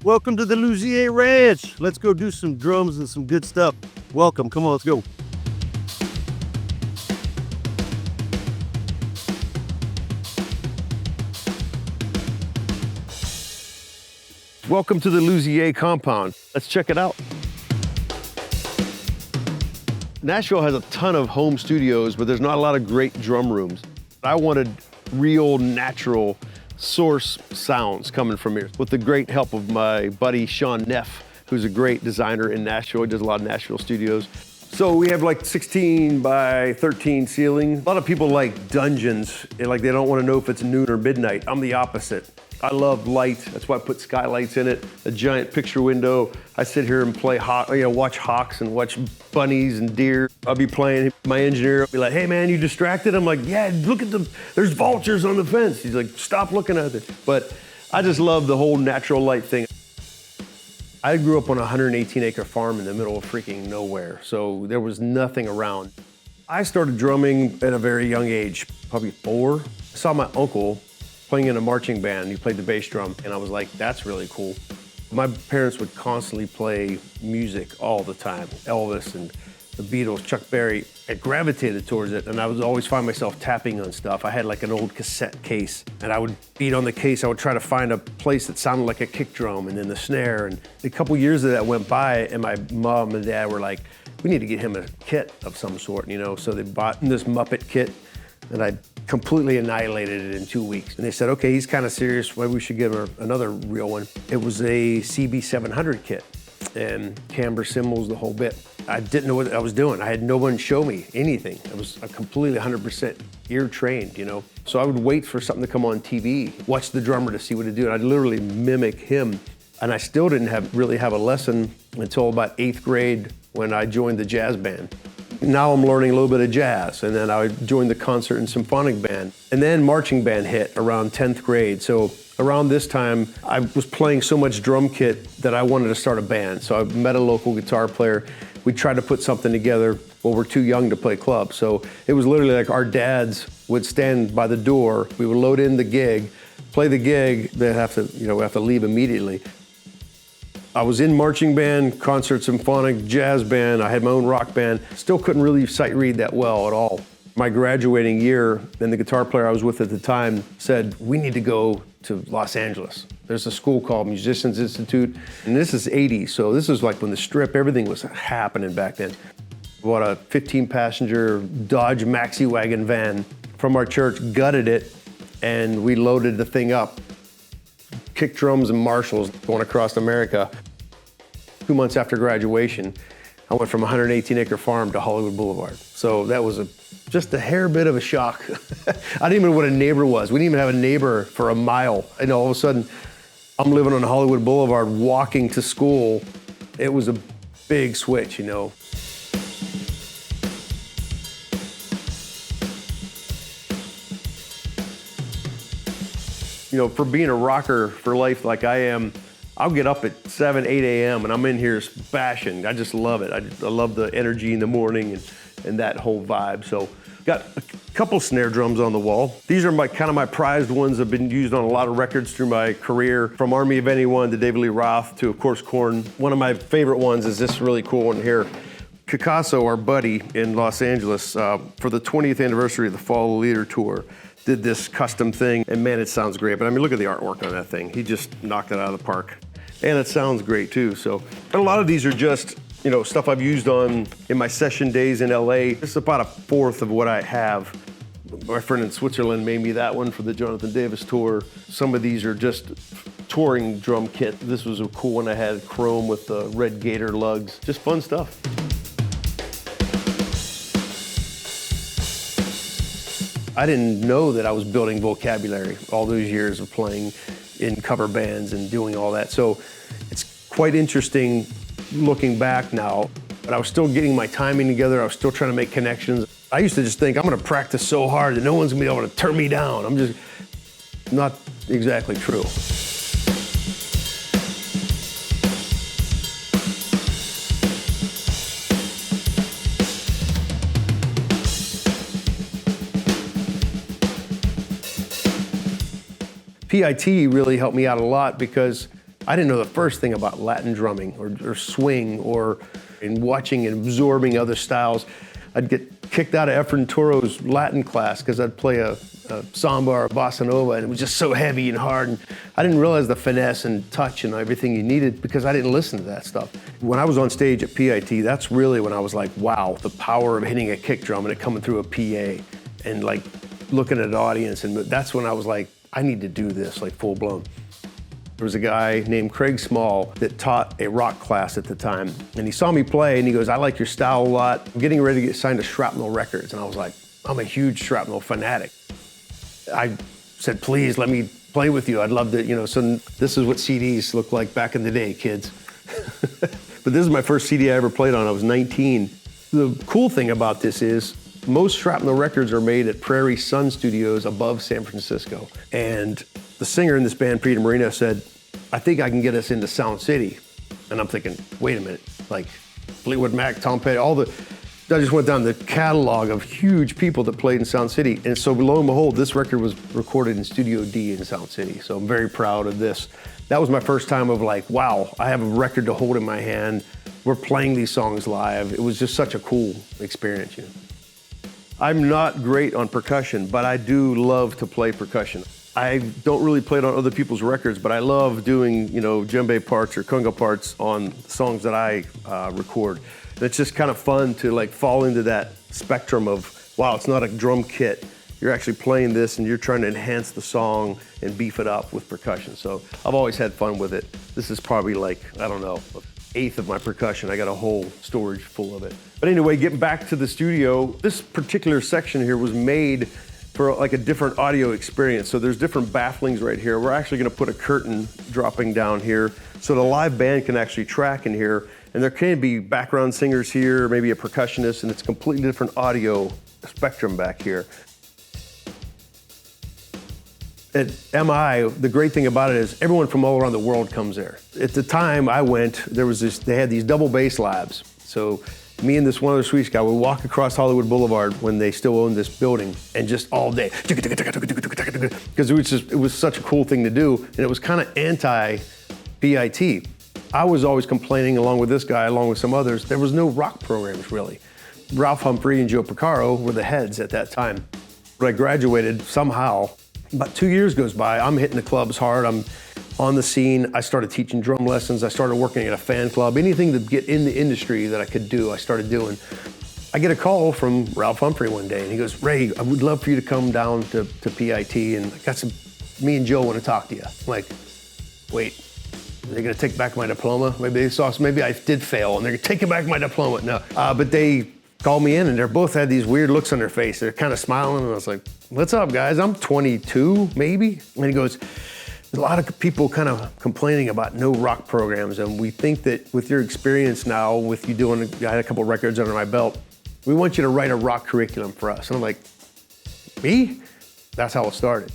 Welcome to the Luzier Ranch. Let's go do some drums and some good stuff. Welcome. Come on, let's go. Welcome to the Luzier compound. Let's check it out. Nashville has a ton of home studios, but there's not a lot of great drum rooms. I wanted real, natural source sounds coming from here with the great help of my buddy Sean Neff, who's a great designer in Nashville. He does a lot of Nashville studios. So we have like 16 by 13 ceiling. A lot of people like dungeons, like they don't want to know if it's noon or midnight. I'm the opposite. I love light. That's why I put skylights in it, a giant picture window. I sit here and play watch hawks and watch bunnies and deer. I'll be playing, my engineer will be like, hey man, you distracted? I'm like, yeah, look at there's vultures on the fence. He's like, stop looking at it. But I just love the whole natural light thing. I grew up on a 118-acre farm in the middle of freaking nowhere, so there was nothing around. I started drumming at a very young age, probably 4. I saw my uncle playing in a marching band. He played the bass drum, and I was like, that's really cool. My parents would constantly play music all the time, Elvis and the Beatles, Chuck Berry. I gravitated towards it, and I would always find myself tapping on stuff. I had like an old cassette case, and I would beat on the case. I would try to find a place that sounded like a kick drum, and then the snare. And a couple years of that went by, and my mom and dad were like, we need to get him a kit of some sort, So they bought this Muppet kit, and I completely annihilated it in 2 weeks. And they said, okay, he's kind of serious, maybe we should give him another real one. It was a CB700 kit, and camber cymbals, the whole bit. I didn't know what I was doing. I had no one show me anything. I was completely 100% ear trained, So I would wait for something to come on TV, watch the drummer to see what to do, and I'd literally mimic him. And I still didn't really have a lesson until about 8th grade when I joined the jazz band. Now I'm learning a little bit of jazz, and then I joined the concert and symphonic band. And then marching band hit around 10th grade. So around this time, I was playing so much drum kit that I wanted to start a band. So I met a local guitar player. We tried to put something together. Well, we're too young to play club. So it was literally like our dads would stand by the door. We would load in the gig, play the gig, then have to leave immediately. I was in marching band, concert, symphonic, jazz band. I had my own rock band. Still couldn't really sight read that well at all. My graduating year, and the guitar player I was with at the time said, we need to go to Los Angeles. There's a school called Musicians Institute, and this is 80s, so this is like when the Strip, everything was happening back then. Bought a 15-passenger Dodge Maxi Wagon van from our church, gutted it, and we loaded the thing up. Kick drums and Marshalls going across America. 2 months after graduation, I went from a 118-acre farm to Hollywood Boulevard. So that was just a hair bit of a shock. I didn't even know what a neighbor was. We didn't even have a neighbor for a mile. And all of a sudden, I'm living on Hollywood Boulevard, walking to school. It was a big switch, For being a rocker for life like I am, I'll get up at 7, 8 a.m. and I'm in here bashing. I just love it. I love the energy in the morning and that whole vibe. So got a couple snare drums on the wall. These are my prized ones that have been used on a lot of records through my career, from Army of Anyone to David Lee Roth to, of course, Korn. One of my favorite ones is this really cool one here. Picasso, our buddy in Los Angeles, for the 20th anniversary of the Follow the Leader tour, did this custom thing, and man, it sounds great. But I mean, look at the artwork on that thing. He just knocked it out of the park. And it sounds great too. So a lot of these are just, stuff I've used in my session days in LA. This is about a fourth of what I have. My friend in Switzerland made me that one for the Jonathan Davis tour. Some of these are just touring drum kit. This was a cool one I had, chrome with the red gator lugs. Just fun stuff. I didn't know that I was building vocabulary all those years of playing in cover bands and doing all that. So it's quite interesting looking back now, but I was still getting my timing together. I was still trying to make connections. I used to just think, I'm gonna practice so hard that no one's gonna be able to turn me down. I'm just not exactly true. PIT really helped me out a lot because I didn't know the first thing about Latin drumming or swing or in watching and absorbing other styles. I'd get kicked out of Efren Toro's Latin class because I'd play a samba or a bossa nova, and it was just so heavy and hard. And I didn't realize the finesse and touch and everything you needed because I didn't listen to that stuff. When I was on stage at PIT, that's really when I was like, wow, the power of hitting a kick drum and it coming through a PA and like looking at an audience. And that's when I was like, I need to do this like full blown. There was a guy named Craig Small that taught a rock class at the time, and he saw me play and he goes, I like your style a lot. I'm getting ready to get signed to Shrapnel Records. And I was like, I'm a huge Shrapnel fanatic. I said, please let me play with you. I'd love to, so this is what CDs looked like back in the day, kids. But this is my first CD I ever played on. I was 19. The cool thing about this is most Shrapnel records are made at Prairie Sun Studios above San Francisco. And the singer in this band, Peter Marino, said, I think I can get us into Sound City. And I'm thinking, wait a minute, like Fleetwood Mac, Tom Petty, I just went down the catalog of huge people that played in Sound City. And so lo and behold, this record was recorded in Studio D in Sound City. So I'm very proud of this. That was my first time of like, wow, I have a record to hold in my hand. We're playing these songs live. It was just such a cool experience. I'm not great on percussion, but I do love to play percussion. I don't really play it on other people's records, but I love doing, djembe parts or conga parts on songs that I record. And it's just kind of fun to like fall into that spectrum of, wow, it's not a drum kit. You're actually playing this and you're trying to enhance the song and beef it up with percussion. So I've always had fun with it. This is probably like, I don't know, an eighth of my percussion. I got a whole storage full of it. But anyway, getting back to the studio, this particular section here was made for like a different audio experience. So there's different bafflings right here. We're actually gonna put a curtain dropping down here so the live band can actually track in here. And there can be background singers here, maybe a percussionist, and it's a completely different audio spectrum back here. At MI, the great thing about it is everyone from all around the world comes there. At the time I went, they had these double bass labs. So me and this one other Swedish guy would walk across Hollywood Boulevard when they still owned this building and just all day, because it was such a cool thing to do, and it was kind of anti-PIT. I was always complaining, along with this guy, along with some others, there was no rock programs really. Ralph Humphrey and Joe Porcaro were the heads at that time. When I graduated, somehow, about 2 years goes by, I'm hitting the clubs hard, I'm on the scene. I started teaching drum lessons. I started working at a fan club. Anything to get in the industry that I could do, I started doing. I get a call from Ralph Humphrey one day, and he goes, Ray, I would love for you to come down to PIT, and me and Joe want to talk to you. I'm like, wait, are they gonna take back my diploma? Maybe I did fail, and they're taking back my diploma. No, but they called me in, and they both had these weird looks on their face. They're kind of smiling, and I was like, what's up, guys? I'm 22, maybe. And he goes, there's a lot of people kind of complaining about no rock programs, and we think that with your experience now, with you doing, I had a couple records under my belt, we want you to write a rock curriculum for us. And I'm like, me? That's how it started.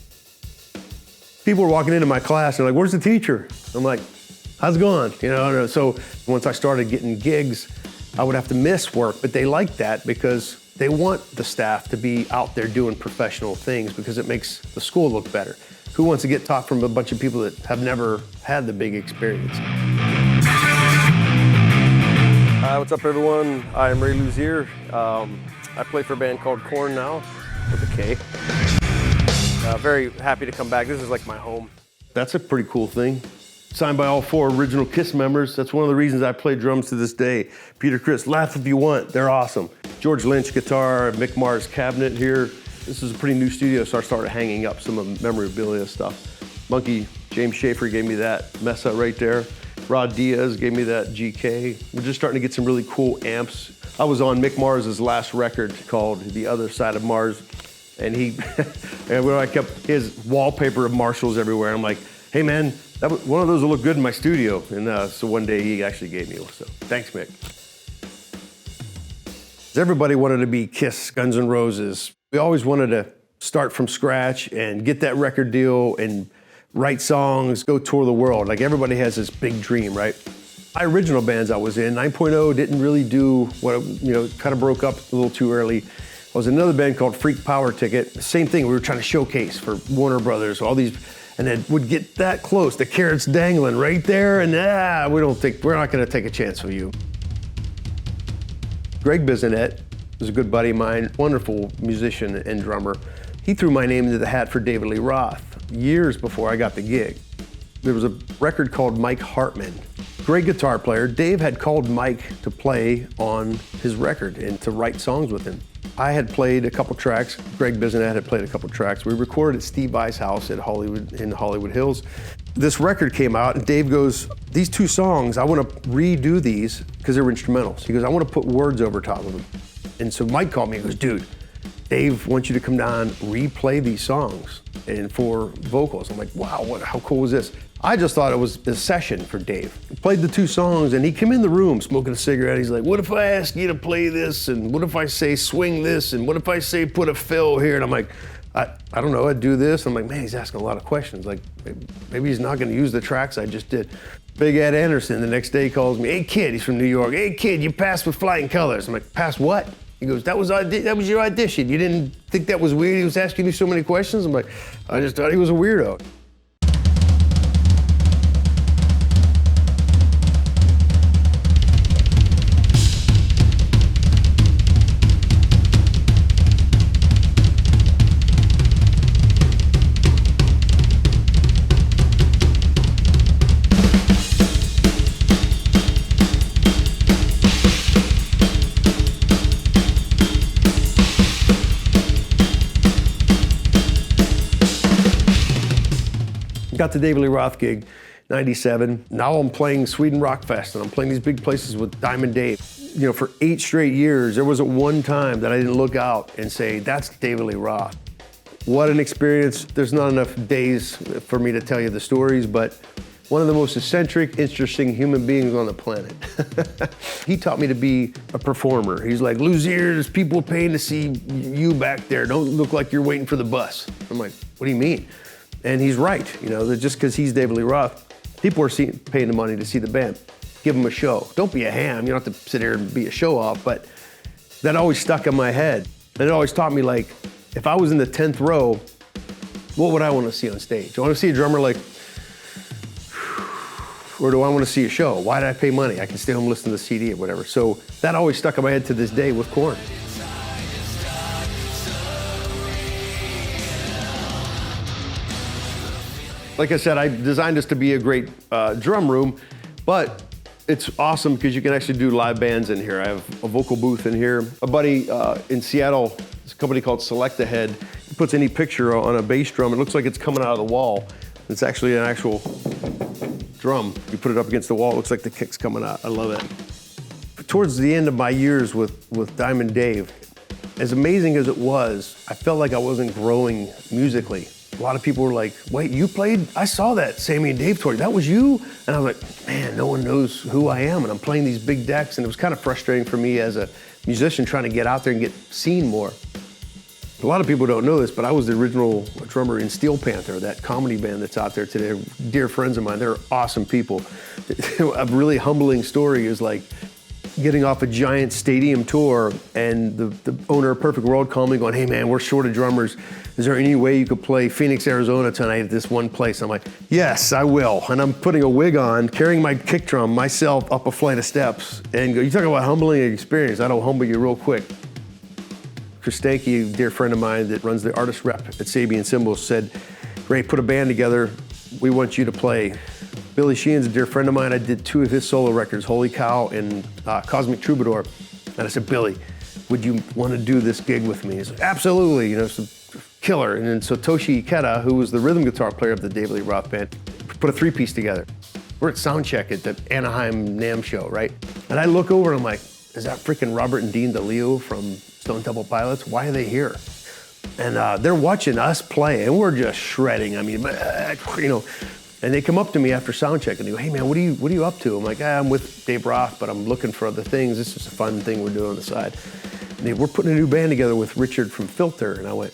People were walking into my class and they're like, where's the teacher? I'm like, how's it going? So once I started getting gigs, I would have to miss work, but they like that because they want the staff to be out there doing professional things because it makes the school look better. Who wants to get taught from a bunch of people that have never had the big experience? Hi, what's up everyone? I'm Ray Luzier. I play for a band called Korn now, with a K. Very happy to come back. This is like my home. That's a pretty cool thing. Signed by all 4 original KISS members. That's one of the reasons I play drums to this day. Peter Criss, laugh if you want, they're awesome. George Lynch guitar, Mick Mars cabinet here. This is a pretty new studio, so I started hanging up some of the memorabilia stuff. Monkey, James Schaefer gave me that Mesa right there. Rod Diaz gave me that GK. We're just starting to get some really cool amps. I was on Mick Mars's last record called The Other Side of Mars, and I kept his wallpaper of Marshalls everywhere. I'm like, hey man, one of those will look good in my studio. And so one day he actually gave me one, so thanks Mick. Everybody wanted to be KISS, Guns N' Roses. We always wanted to start from scratch and get that record deal and write songs, go tour the world. Like everybody has this big dream, right? My original bands I was in, 9.0 didn't really do what, kind of broke up a little too early. I was in another band called Freak Power Ticket. Same thing, we were trying to showcase for Warner Brothers, all these And it would get that close, the carrot's dangling right there, and we're not gonna take a chance with you. Greg Bissonette was a good buddy of mine, wonderful musician and drummer. He threw my name into the hat for David Lee Roth years before I got the gig. There was a record called Mike Hartman. Great guitar player. Dave had called Mike to play on his record and to write songs with him. I had played a couple tracks. Greg Bissonette had played a couple tracks. We recorded at Steve Vai's house in Hollywood Hills. This record came out and Dave goes, these two songs, I want to redo these because they were instrumentals. He goes, I want to put words over top of them. And so Mike called me and goes, dude, Dave wants you to come down, replay these songs and for vocals. I'm like, wow, how cool was this? I just thought it was a session for Dave. He played the two songs and he came in the room smoking a cigarette. He's like, what if I ask you to play this? And what if I say swing this? And what if I say put a fill here? And I'm like, I don't know, I'd do this. I'm like, man, he's asking a lot of questions. Like, maybe he's not gonna use the tracks I just did. Big Ed Anderson the next day calls me, hey kid, he's from New York. Hey kid, you passed with flying colors. I'm like, passed what? He goes, that was your audition. You didn't think that was weird? He was asking you so many questions? I'm like, I just thought he was a weirdo. Got the David Lee Roth gig, 97. Now I'm playing Sweden Rock Fest and I'm playing these big places with Diamond Dave. You know, for 8 straight years, there wasn't one time that I didn't look out and say, that's David Lee Roth. What an experience. There's not enough days for me to tell you the stories, but one of the most eccentric, interesting human beings on the planet. He taught me to be a performer. He's like, Luzier, there's people paying to see you back there. Don't look like you're waiting for the bus. I'm like, what do you mean? And he's right, you know, that just because he's David Lee Roth, people are paying the money to see the band. Give them a show. Don't be a ham, you don't have to sit here and be a show off, but that always stuck in my head. And it always taught me, like, if I was in the 10th row, what would I want to see on stage? Do I want to see a drummer like, or do I want to see a show? Why did I pay money? I can stay home and listen to the CD or whatever. So that always stuck in my head to this day with Korn. Like I said, I designed this to be a great drum room, but it's awesome because you can actually do live bands in here. I have a vocal booth in here. A buddy in Seattle, it's a company called Select Ahead. He puts any picture on a bass drum. It looks like it's coming out of the wall. It's actually an actual drum. You put it up against the wall, it looks like the kick's coming out. I love it. Towards the end of my years with Diamond Dave, as amazing as it was, I felt like I wasn't growing musically. A lot of people were like, wait, you played? I saw that Sammy and Dave tour. That was you? And I was like, man, no one knows who I am. And I'm playing these big decks. And it was kind of frustrating for me as a musician trying to get out there and get seen more. A lot of people don't know this, but I was the original drummer in Steel Panther, that comedy band that's out there today. Dear friends of mine, they're awesome people. A really humbling story is like getting off a giant stadium tour and the owner of Perfect World called me going, hey man, we're short of drummers. Is there any way you could play Phoenix, Arizona tonight at this one place? I'm like, yes, I will. And I'm putting a wig on, carrying my kick drum myself up a flight of steps. And you talk about humbling experience. That'll humble you real quick. Chris Stanky, a dear friend of mine that runs the artist rep at Sabian Cymbals, said, Ray, put a band together. We want you to play. Billy Sheehan's a dear friend of mine. I did 2 of his solo records, Holy Cow and Cosmic Troubadour. And I said, Billy, would you want to do this gig with me? He's like, absolutely, you know, it's a killer. And then Satoshi Ikeda, who was the rhythm guitar player of the David Lee Roth band, put a 3-piece together. We're at soundcheck at the Anaheim NAMM show, right? And I look over and I'm like, is that freaking Robert and Dean DeLeo from Stone Temple Pilots? Why are they here? And they're watching us play and we're just shredding. I mean, you know, and they come up to me after soundcheck and they go, hey man, what are you up to? I'm like, I'm with Dave Roth, but I'm looking for other things. This is a fun thing we're doing on the side. And we're putting a new band together with Richard from Filter. And I went,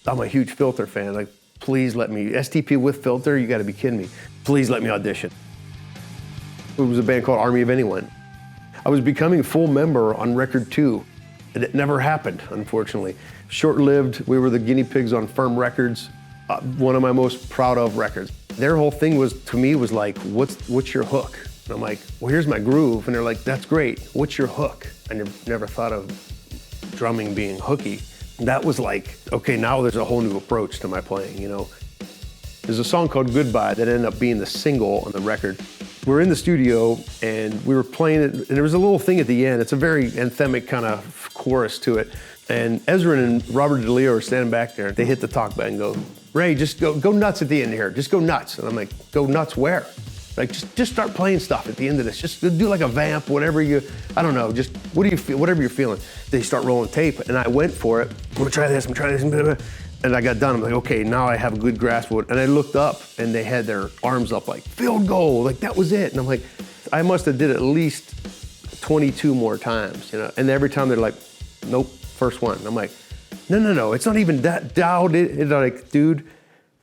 I'm a huge Filter fan. Like, please let me, STP with Filter, you gotta be kidding me. Please let me audition. It was a band called Army of Anyone. I was becoming a full member on record 2. And it never happened, unfortunately. Short-lived, we were the guinea pigs on Firm Records. one of my most proud of records. Their whole thing was, to me, was like, what's your hook? And I'm like, well, here's my groove. And they're like, that's great. What's your hook? I never thought of drumming being hooky. That was like, okay, now there's a whole new approach to my playing, you know? There's a song called Goodbye that ended up being the single on the record. We're in the studio and we were playing it, and there was a little thing at the end. It's a very anthemic kind of chorus to it. And Ezra and Robert DeLeo are standing back there. They hit the talk button and go, Ray, just go nuts at the end here. Just go nuts. And I'm like, go nuts where? Like, just start playing stuff at the end of this. Just do like a vamp, whatever I don't know, just what do you feel, whatever you're feeling. They start rolling tape, and I went for it. I'm gonna try this, and I got done. I'm like, okay, now I have a good grasp of it. And I looked up, and they had their arms up like, field goal, like that was it. And I'm like, I must have did it at least 22 more times, you know? And every time they're like, nope, first one. And I'm like, no, it's not even that dialed. It's like, dude,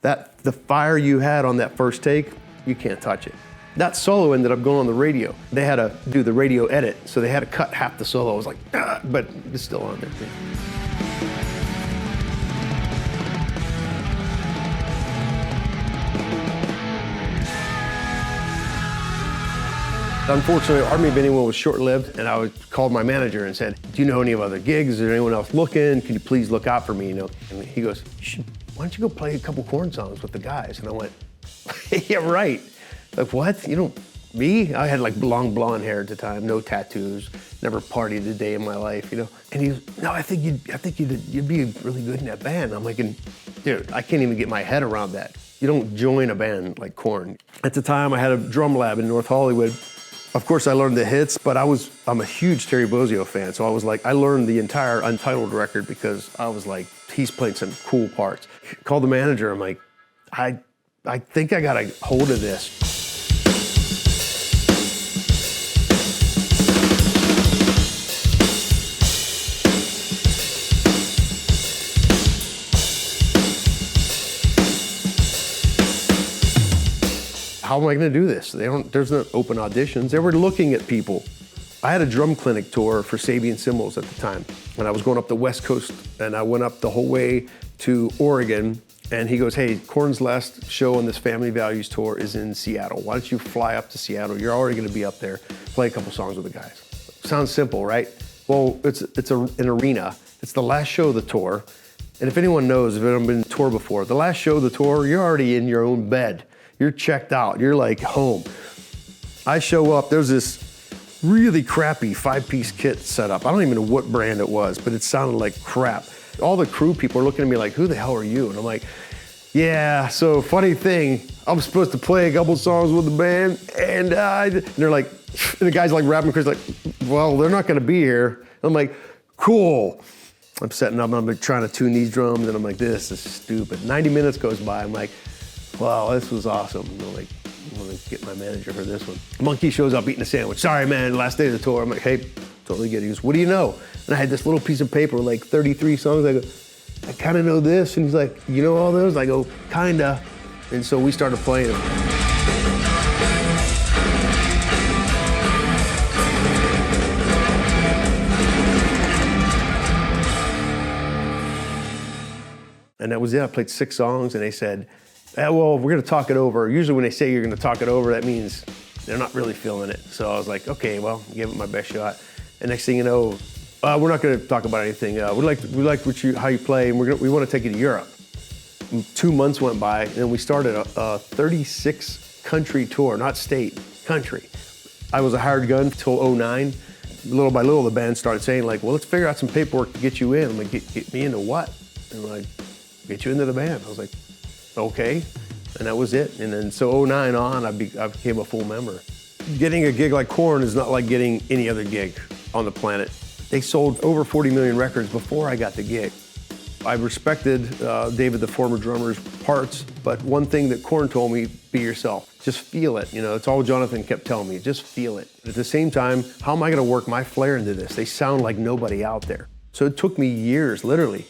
the fire you had on that first take, you can't touch it. That solo ended up going on the radio. They had to do the radio edit, so they had to cut half the solo. I was like, ah, but it's still on there. Unfortunately, Army of Anyone was short-lived, and I called my manager and said, do you know any of other gigs? Is there anyone else looking? Can you please look out for me, you know? And he goes, why don't you go play a couple Korn songs with the guys? And I went, yeah, right. Like, what? You don't, me? I had like long blonde hair at the time, no tattoos, never partied a day in my life, you know? And he goes, no, I think you'd be really good in that band. I'm like, dude, I can't even get my head around that. You don't join a band like Korn. At the time, I had a drum lab in North Hollywood. Of course, I learned the hits, but I'm a huge Terry Bozzio fan, so I was like, I learned the entire Untold record because I was like, he's playing some cool parts. Called the manager, I'm like, I think I got a hold of this. How am I gonna do this? There's no open auditions. They were looking at people. I had a drum clinic tour for Sabian Cymbals at the time, and I was going up the West Coast, and I went up the whole way to Oregon, and he goes, hey, Korn's last show on this Family Values tour is in Seattle. Why don't you fly up to Seattle? You're already gonna be up there, play a couple songs with the guys. Sounds simple, right? Well, it's an arena. It's the last show of the tour, and if anyone knows, if anyone been on tour before, the last show of the tour, you're already in your own bed. You're checked out, you're like home. I show up, there's this really crappy 5-piece kit set up. I don't even know what brand it was, but it sounded like crap. All the crew people are looking at me like, who the hell are you? And I'm like, yeah, so funny thing, I'm supposed to play a couple songs with the band, and they're like, and the guy's like rapping, Chris like, well, they're not gonna be here. I'm like, cool. I'm setting up, and I'm like trying to tune these drums, and I'm like, this is stupid. 90 minutes goes by, I'm like, wow, this was awesome. I'm like, I'm gonna get my manager for this one. Monkey shows up eating a sandwich. Sorry, man, last day of the tour. I'm like, hey, totally get it. He goes, what do you know? And I had this little piece of paper with like 33 songs. I go, I kind of know this. And he's like, you know all those? I go, kinda. And so we started playing them. And that was it. I played 6 songs, and they said, well, we're gonna talk it over. Usually when they say you're gonna talk it over, that means they're not really feeling it. So I was like, okay, well, give it my best shot. And next thing you know, we're not gonna talk about anything. We like how you play, and we wanna take you to Europe. And 2 months went by, and we started a 36 country tour, not state, country. I was a hired gun till 09. Little by little, the band started saying like, well, let's figure out some paperwork to get you in. I'm like, get me into what? And like, get you into the band. I was like, okay, and that was it. And then so 09 on, I became a full member. Getting a gig like Korn is not like getting any other gig on the planet. They sold over 40 million records before I got the gig. I respected David, the former drummer's parts, but one thing that Korn told me, be yourself. Just feel it, you know, it's all Jonathan kept telling me, just feel it. At the same time, how am I gonna work my flair into this? They sound like nobody out there. So it took me years, literally.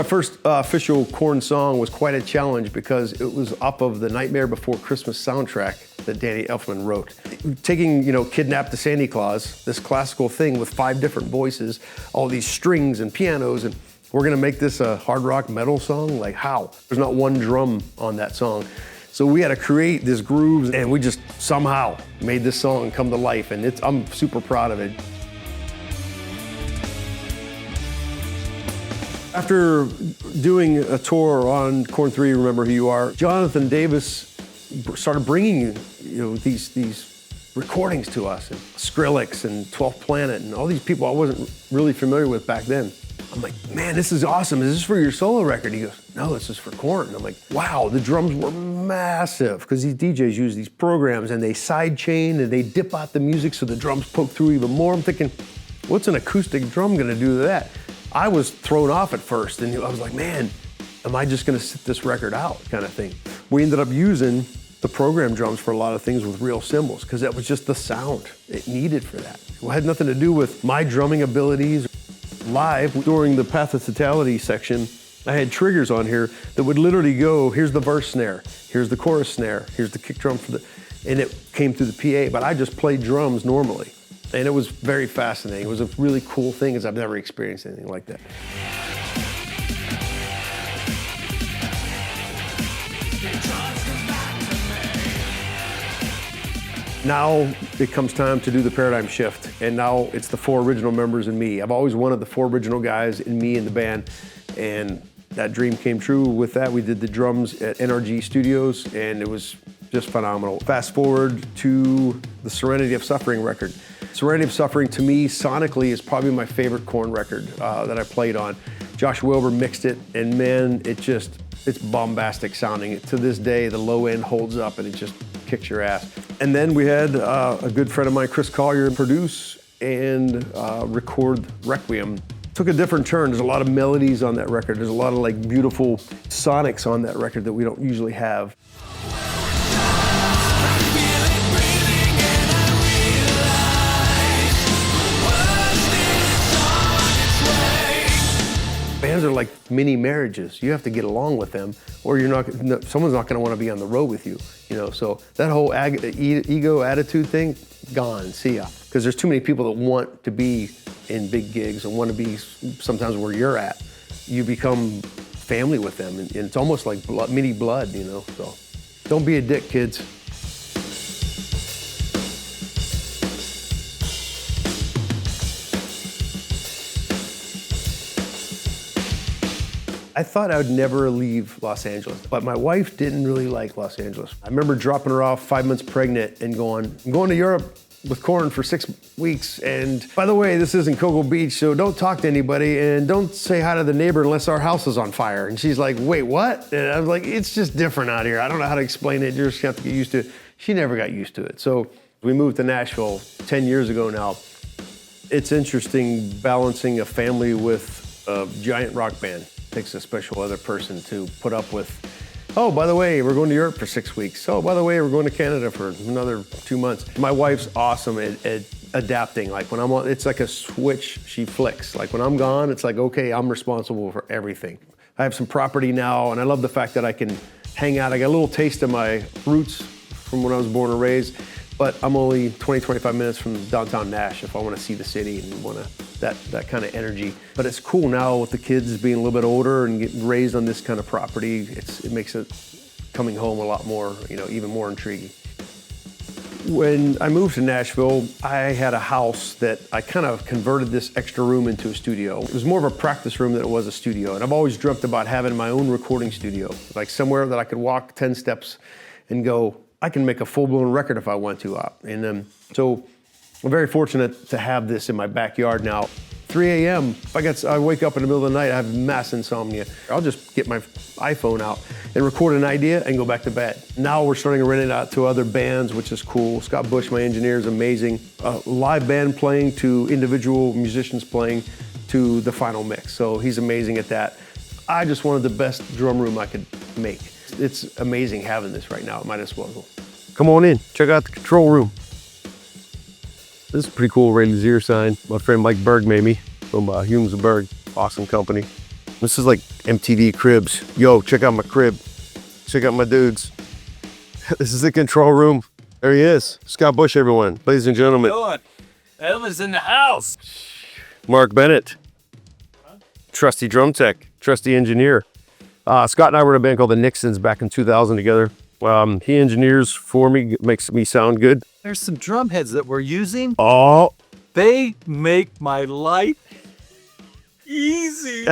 first official Korn song was quite a challenge because it was off of the Nightmare Before Christmas soundtrack that Danny Elfman wrote. Taking, Kidnap the Santa Claus, this classical thing with 5 different voices, all these strings and pianos, and we're gonna make this a hard rock metal song? Like, how? There's not one drum on that song. So we had to create this grooves, and we just somehow made this song come to life, and I'm super proud of it. After doing a tour on Korn 3, Remember Who You Are, Jonathan Davis started bringing these recordings to us, and Skrillex and 12th Planet and all these people I wasn't really familiar with back then. I'm like, man, this is awesome. Is this for your solo record? He goes, no, this is for Korn. And I'm like, wow, the drums were massive, because these DJs use these programs and they sidechain and they dip out the music so the drums poke through even more. I'm thinking, what's an acoustic drum gonna do to that? I was thrown off at first, and I was like, man, am I just gonna sit this record out kind of thing? We ended up using the program drums for a lot of things with real cymbals, because that was just the sound it needed for that. It had nothing to do with my drumming abilities. Live, during the Path of Totality section, I had triggers on here that would literally go, here's the verse snare, here's the chorus snare, here's the kick drum and it came through the PA, but I just played drums normally. And it was very fascinating. It was a really cool thing, because I've never experienced anything like that. Now it comes time to do the paradigm shift, and now it's the 4 original members and me. I've always wanted the 4 original guys and me in the band, and that dream came true with that. We did the drums at NRG Studios, and it was just phenomenal. Fast forward to the Serenity of Suffering record. Serenity of Suffering, to me, sonically, is probably my favorite Korn record that I played on. Josh Wilbur mixed it, and man, it's bombastic sounding. To this day, the low end holds up, and it just kicks your ass. And then we had a good friend of mine, Chris Collier, produce and record Requiem. Took a different turn. There's a lot of melodies on that record. There's a lot of beautiful sonics on that record that we don't usually have. Bands are like mini marriages. You have to get along with them, or someone's not gonna wanna be on the road with you. So that whole ego attitude thing, gone, see ya. Because there's too many people that want to be in big gigs and want to be sometimes where you're at. You become family with them, and it's almost like mini blood, so don't be a dick, kids. I thought I would never leave Los Angeles, but my wife didn't really like Los Angeles. I remember dropping her off 5 months pregnant and I'm going to Europe with Korn for 6 weeks. And by the way, this isn't Cocoa Beach, so don't talk to anybody and don't say hi to the neighbor unless our house is on fire. And she's like, wait, what? And I was like, it's just different out here. I don't know how to explain it. You're just gonna have to get used to it. She never got used to it. So we moved to Nashville 10 years ago now. It's interesting balancing a family with a giant rock band. Takes a special other person to put up with, oh, by the way, we're going to Europe for 6 weeks. Oh, by the way, we're going to Canada for another 2 months. My wife's awesome at adapting. Like when I'm on, it's like a switch she flicks. Like when I'm gone, it's like, okay, I'm responsible for everything. I have some property now, and I love the fact that I can hang out. I got a little taste of my roots from when I was born and raised, but I'm only 20, 25 minutes from downtown Nash if I want to see the city and want that kind of energy. But it's cool now with the kids being a little bit older and getting raised on this kind of property. It makes it coming home a lot more, even more intriguing. When I moved to Nashville, I had a house that I kind of converted this extra room into a studio. It was more of a practice room than it was a studio. And I've always dreamt about having my own recording studio, like somewhere that I could walk 10 steps and go, I can make a full-blown record if I want to. So I'm very fortunate to have this in my backyard now. 3 a.m., if I wake up in the middle of the night, I have mass insomnia. I'll just get my iPhone out and record an idea and go back to bed. Now we're starting to rent it out to other bands, which is cool. Scott Bush, my engineer, is amazing. Live band playing to individual musicians playing to the final mix. So he's amazing at that. I just wanted the best drum room I could make. It's amazing having this right now at my disposal. Come on in, check out the control room. This is a pretty cool Ray Luzier sign. My friend Mike Berg made me from Humes & Berg, awesome company. This is like MTV Cribs. Yo, check out my crib. Check out my dudes. This is the control room. There he is. Scott Bush, everyone. Ladies and gentlemen. Evan's in the house. Mark Bennett. Trusty drum tech. Trusty engineer. Scott and I were in a band called the Nixons back in 2000 together. He engineers for me, makes me sound good. There's some drum heads that we're using. Oh. They make my life easy.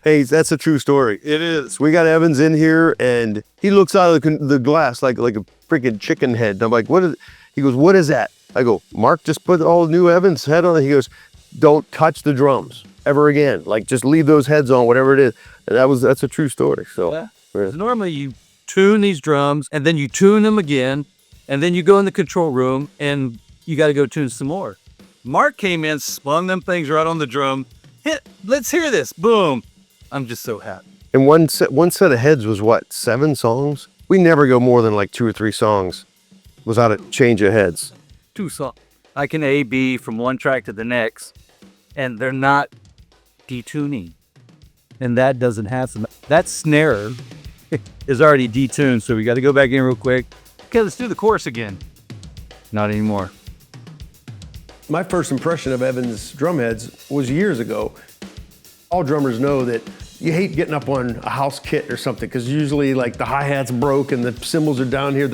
Hey, that's a true story. It is. We got Evans in here, and he looks out of the glass like a freaking chicken head. And I'm like, what is? He goes, what is that? I go, Mark, just put all new Evans head on it. He goes, don't touch the drums ever again. Like, just leave those heads on, whatever it is. And that's a true story. So yeah. Normally you tune these drums, and then you tune them again, and then you go in the control room, and you got to go tune some more. Mark came in, spun them things right on the drum. Let's hear this. Boom. I'm just so happy. And one set of heads was what, 7 songs? We never go more than like 2 or 3 songs without a change of heads. 2 songs. I can A, B from one track to the next, and they're not detuning. And that doesn't happen. That snare is already detuned, so we got to go back in real quick. Okay, let's do the chorus again. Not anymore. My first impression of Evans Drumheads was years ago. All drummers know that you hate getting up on a house kit or something, because usually like the hi-hat's broke and the cymbals are down here.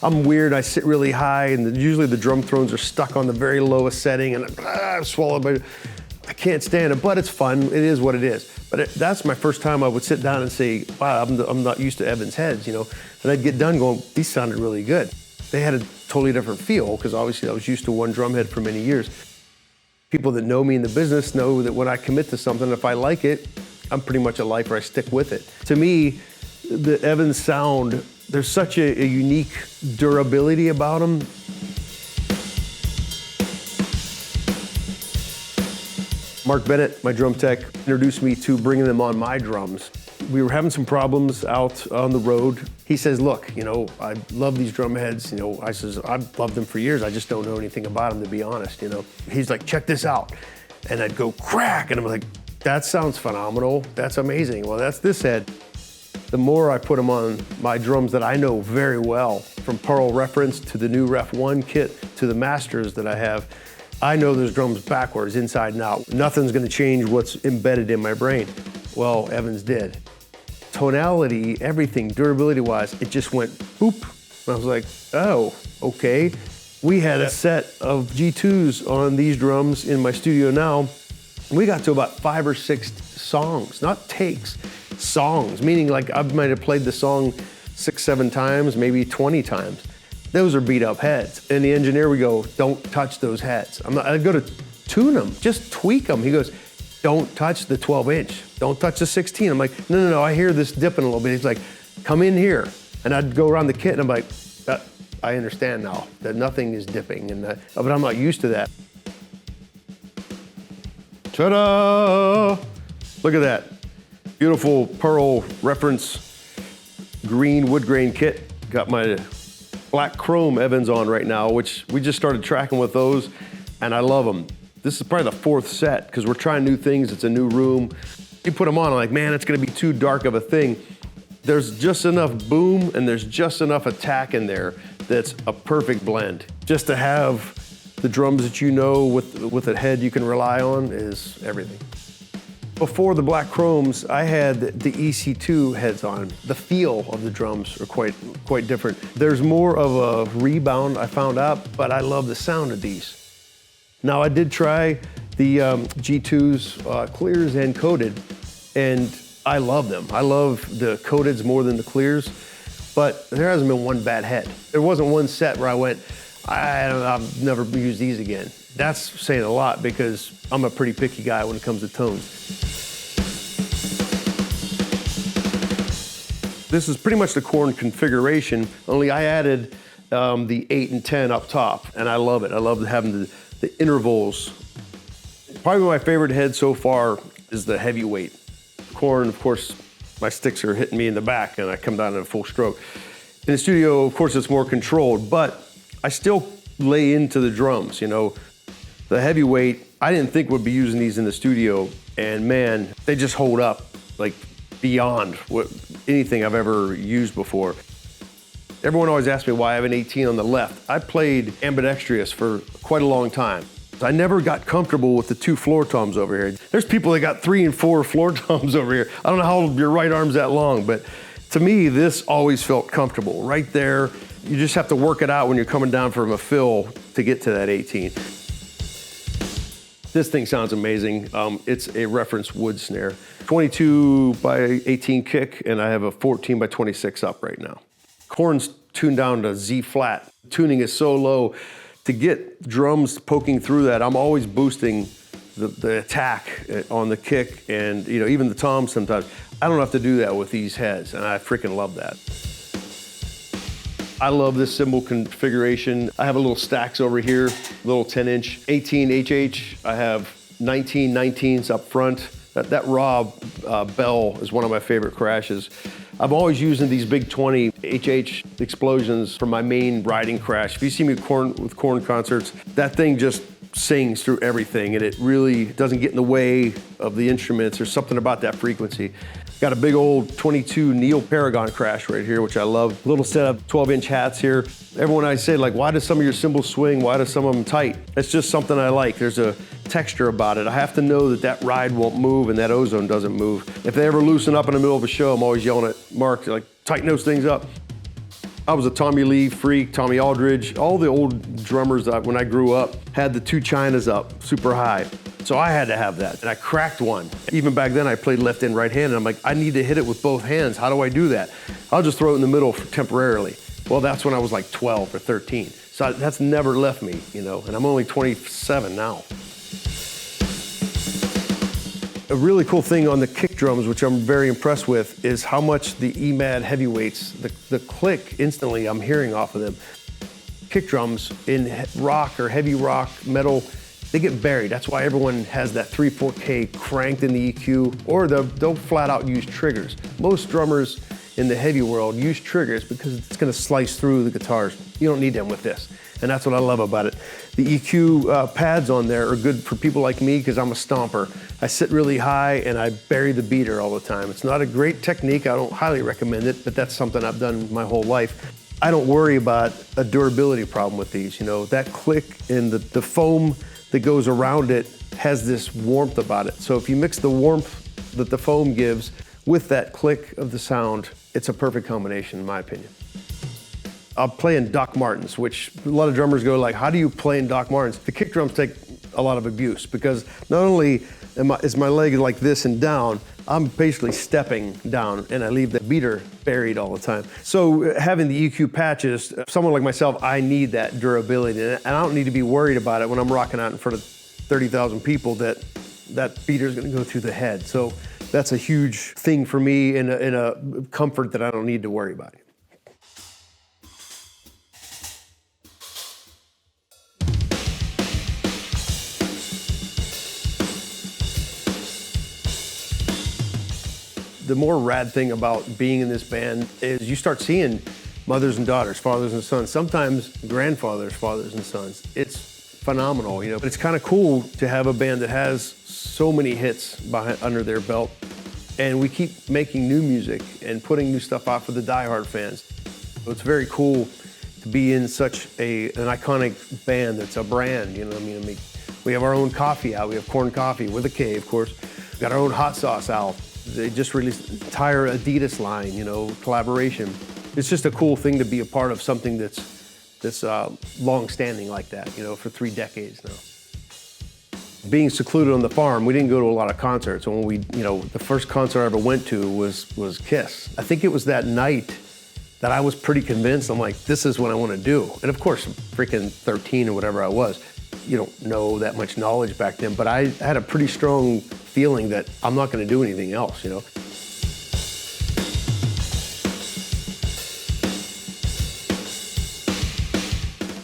I'm weird, I sit really high, and usually the drum thrones are stuck on the very lowest setting, and I'm swallowed by, I can't stand it, but it's fun. It is what it is. But that's my first time I would sit down and say, wow, I'm not used to Evans heads, you know? And I'd get done going, these sounded really good. They had a totally different feel, because obviously I was used to one drum head for many years. People that know me in the business know that when I commit to something, if I like it, I'm pretty much a lifer, I stick with it. To me, the Evans sound, there's such a unique durability about them. Mark Bennett, my drum tech, introduced me to bringing them on my drums. We were having some problems out on the road. He says, look, you know, I love these drum heads. You know, I says, I've loved them for years. I just don't know anything about them, to be honest, you know. He's like, check this out. And I'd go crack, and I'm like, that sounds phenomenal. That's amazing. Well, that's this head. The more I put them on my drums that I know very well, from Pearl Reference to the new Ref 1 kit to the Masters that I have, I know those drums backwards, inside and out. Nothing's gonna change what's embedded in my brain. Well, Evans did. Tonality, everything, durability-wise, it just went boop. And I was like, oh, okay. We had a set of G2s on these drums in my studio now. We got to about 5 or 6 songs, not takes, songs, meaning like I might have played the song 6, 7 times, maybe 20 times. Those are beat up heads. And the engineer would go, don't touch those heads. I'd go to tune them, just tweak them. He goes, don't touch the 12-inch. Don't touch the 16. I'm like, no, I hear this dipping a little bit. He's like, come in here. And I'd go around the kit and I'm like, I understand now that nothing is dipping, but I'm not used to that. Ta-da! Look at that. Beautiful Pearl Reference green wood grain kit. Got my black chrome Evans on right now, which we just started tracking with those, and I love them. This is probably the 4th set, because we're trying new things. It's a new room. You put them on, I'm like, man, it's gonna be too dark of a thing. There's just enough boom and there's just enough attack in there that's a perfect blend. Just to have the drums that you know with a head you can rely on is everything. Before the black chromes, I had the EC2 heads on. The feel of the drums are quite different. There's more of a rebound, I found out, but I love the sound of these. Now I did try the G2s, clears and coated, and I love them. I love the coateds more than the clears, but there hasn't been one bad head. There wasn't one set where I went, I'll never use these again. That's saying a lot, because I'm a pretty picky guy when it comes to tones. This is pretty much the Korn configuration, only I added the 8 and 10 up top, and I love it. I love having the intervals. Probably my favorite head so far is the heavyweight. Korn, of course, my sticks are hitting me in the back and I come down in a full stroke. In the studio, of course, it's more controlled, but I still lay into the drums, you know. The heavyweight, I didn't think we'd be using these in the studio, and man, they just hold up like beyond anything I've ever used before. Everyone always asks me why I have an 18 on the left. I played ambidextrous for quite a long time. I never got comfortable with the 2 floor toms over here. There's people that got 3 and 4 floor toms over here. I don't know how your right arm's that long, but to me, this always felt comfortable. Right there, you just have to work it out when you're coming down from a fill to get to that 18. This thing sounds amazing. It's a reference wood snare. 22 by 18 kick, and I have a 14 by 26 up right now. Korn's tuned down to Z flat. Tuning is so low. To get drums poking through that, I'm always boosting the attack on the kick and even the toms sometimes. I don't have to do that with these heads, and I freaking love that. I love this cymbal configuration. I have a little stacks over here, little 10-inch 18 HH. I have 19 19s up front. That raw bell is one of my favorite crashes. I'm always using these big 20 HH explosions for my main riding crash. If you see me with Korn concerts, that thing just sings through everything, and it really doesn't get in the way of the instruments. There's something about that frequency. Got a big old 22 Neil Paragon crash right here, which I love. Little setup, 12-inch hats here. Everyone I say, like, why do some of your cymbals swing? Why do some of them tight? It's just something I like. There's a texture about it. I have to know that ride won't move and that ozone doesn't move. If they ever loosen up in the middle of a show, I'm always yelling at Mark, like, tighten those things up. I was a Tommy Lee freak, Tommy Aldridge. All the old drummers when I grew up had the 2 Chinas up super high. So I had to have that, and I cracked one. Even back then, I played left and right hand, and I'm like, I need to hit it with both hands. How do I do that? I'll just throw it in the middle temporarily. Well, that's when I was like 12 or 13. So that's never left me, and I'm only 27 now. A really cool thing on the kick drums, which I'm very impressed with, is how much the EMAD heavyweights, the click instantly I'm hearing off of them. Kick drums in rock or heavy rock, metal, they get buried. That's why everyone has that 3/4K cranked in the EQ, or they'll flat out use triggers. Most drummers in the heavy world use triggers because it's gonna slice through the guitars. You don't need them with this, and that's what I love about it. The EQ pads on there are good for people like me because I'm a stomper. I sit really high and I bury the beater all the time. It's not a great technique, I don't highly recommend it, but that's something I've done my whole life. I don't worry about a durability problem with these. That click and the foam that goes around it has this warmth about it. So if you mix the warmth that the foam gives with that click of the sound, it's a perfect combination in my opinion. I'll play in Doc Martens, which a lot of drummers go like, how do you play in Doc Martens? The kick drums take a lot of abuse because not only is my leg like this and down, I'm basically stepping down and I leave the beater buried all the time. So having the EQ patches, someone like myself, I need that durability, and I don't need to be worried about it when I'm rocking out in front of 30,000 people that beater is gonna go through the head. So that's a huge thing for me and a comfort that I don't need to worry about. The more rad thing about being in this band is you start seeing mothers and daughters, fathers and sons, sometimes grandfathers, fathers and sons. It's phenomenal, But it's kind of cool to have a band that has so many hits under their belt, and we keep making new music and putting new stuff out for the diehard fans. So it's very cool to be in such an iconic band that's a brand, I mean, we have our own coffee out. We have Korn Coffee with a K, of course. We've got our own hot sauce out. They just released the entire Adidas line, collaboration. It's just a cool thing to be a part of something that's long-standing like that, for 3 decades now. Being secluded on the farm, we didn't go to a lot of concerts. When the first concert I ever went to was Kiss. I think it was that night that I was pretty convinced. I'm like, this is what I want to do. And of course, I'm freaking 13 or whatever I was. You don't know that much knowledge back then, but I had a pretty strong feeling that I'm not going to do anything else,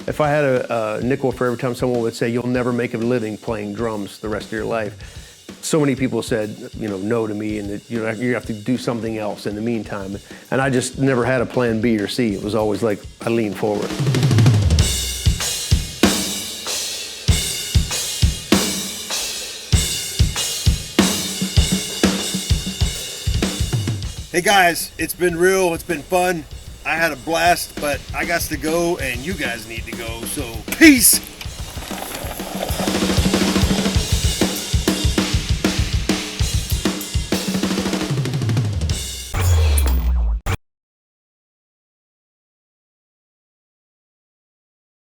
If I had a nickel for every time someone would say, you'll never make a living playing drums the rest of your life, so many people said, no to me, and that you have to do something else in the meantime. And I just never had a plan B or C. It was always like, I lean forward. Hey guys, it's been real, it's been fun. I had a blast, but I got to go and you guys need to go, so peace!